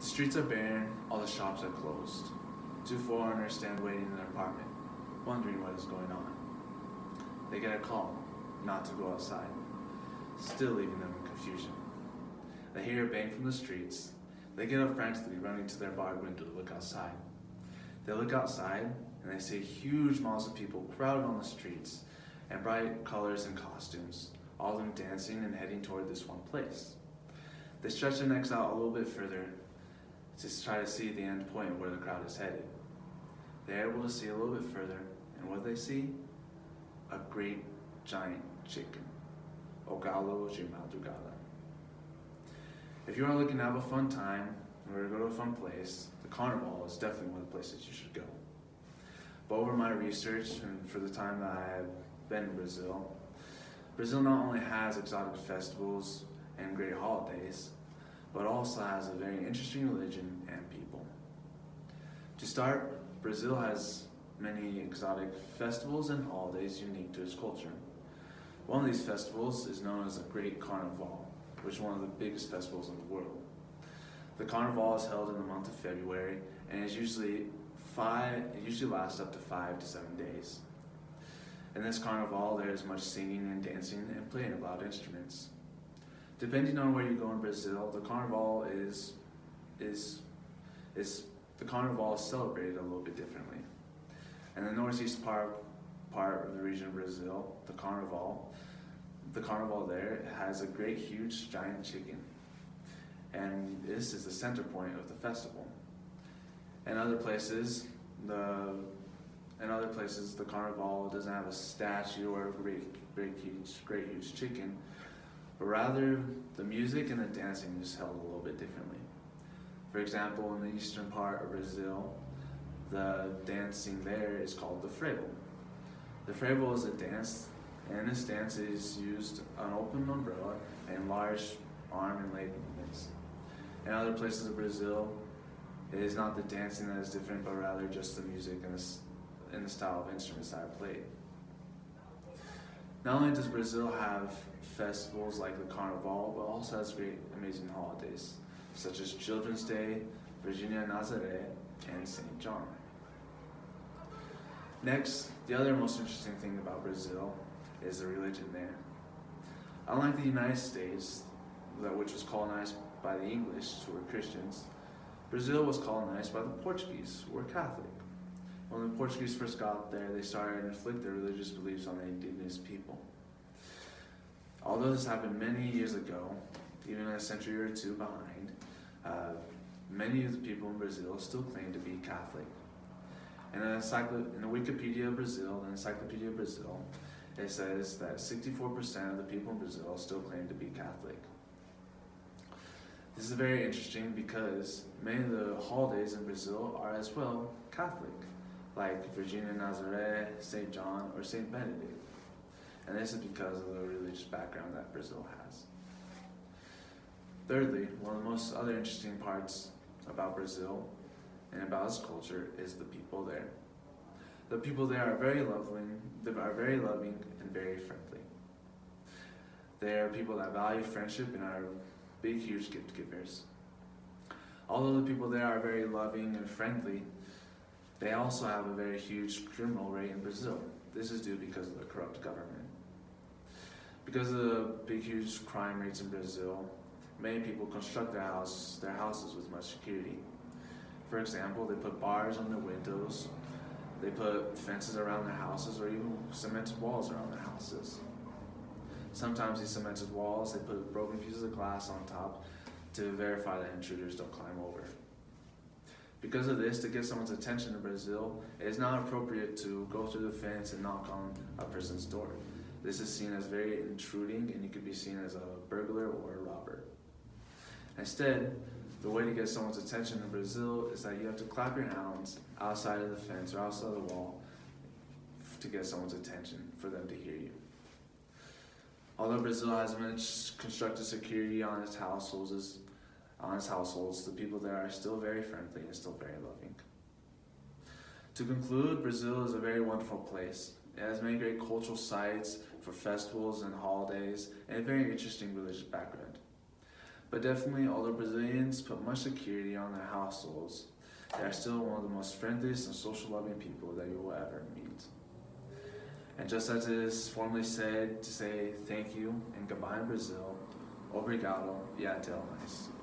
The streets are barren, all the shops are closed. Two foreigners stand waiting in their apartment, wondering what is going on. They get a call not to go outside, still leaving them in confusion. They hear a bang from the streets. They get up frantically, running to their bar window to look outside. They look outside and they see huge malls of people crowded on the streets and bright colors and costumes, all of them dancing and heading toward this one place. They stretch their necks out a little bit further to try to see the end point where the crowd is headed. They're able to see a little bit further, and what they see? A great giant chicken. O galo de madrugada. If you are looking to have a fun time or to go to a fun place, the carnival is definitely one of the places you should go. But over my research and for the time that I have been in Brazil, Brazil not only has exotic festivals and great holidays, but also has a very interesting religion and people. To start, Brazil has many exotic festivals and holidays unique to its culture. One of these festivals is known as the Great Carnival, which is one of the biggest festivals in the world. The carnival is held in the month of February and it usually lasts up to 5 to 7 days. In this carnival, there is much singing and dancing and playing of loud instruments. Depending on where you go in Brazil, the carnival is celebrated a little bit differently. In the northeast part of the region of Brazil, the carnival there has a great huge giant chicken, and this is the center point of the festival. In other places, the carnival doesn't have a statue or a great huge chicken, but rather the music and the dancing is held a little bit differently. For example, in the eastern part of Brazil, the dancing there is called the frevo. The frevo is a dance, and this dance is used an open umbrella and large arm and leg movements. In other places of Brazil, it is not the dancing that is different, but rather just the music and the style of instruments that are played. Not only does Brazil have festivals like the Carnival, but also has great, amazing holidays, such as Children's Day, Virginia Nazaré, and St. John. Next, the other most interesting thing about Brazil is the religion there. Unlike the United States, which was colonized by the English, who were Christians, Brazil was colonized by the Portuguese, who were Catholic. When the Portuguese first got there, they started to inflict their religious beliefs on the indigenous people. Although this happened many years ago, even a century or two behind, many of the people in Brazil still claim to be Catholic. And in the Wikipedia of Brazil, the Encyclopedia of Brazil, it says that 64% of the people in Brazil still claim to be Catholic. This is very interesting because many of the holidays in Brazil are as well Catholic, like Virginia Nazaré, St. John, or St. Benedict. And this is because of the religious background that Brazil has. Thirdly, one of the most other interesting parts about Brazil and about its culture is the people there. The people there are very loving and very friendly. They are people that value friendship and are big, huge gift givers. Although the people there are very loving and friendly, they also have a very huge criminal rate in Brazil. This is due because of the corrupt government. Because of the big, huge crime rates in Brazil, many people construct their houses with much security. For example, they put bars on their windows, they put fences around their houses, or even cemented walls around their houses. Sometimes these cemented walls, they put broken pieces of glass on top to verify that intruders don't climb over. Because of this, to get someone's attention in Brazil, it is not appropriate to go through the fence and knock on a person's door. This is seen as very intruding, and you could be seen as a burglar or a robber. Instead, the way to get someone's attention in Brazil is that you have to clap your hands outside of the fence or outside of the wall to get someone's attention, for them to hear you. Although Brazil has much constructed security on its households, the people there are still very friendly and still very loving. To conclude, Brazil is a very wonderful place. It has many great cultural sites for festivals and holidays, and a very interesting religious background. But definitely, although Brazilians put much security on their households, they are still one of the most friendliest and social loving people that you will ever meet. And just as it is formally said to say thank you and goodbye in Brazil, obrigado e até mais.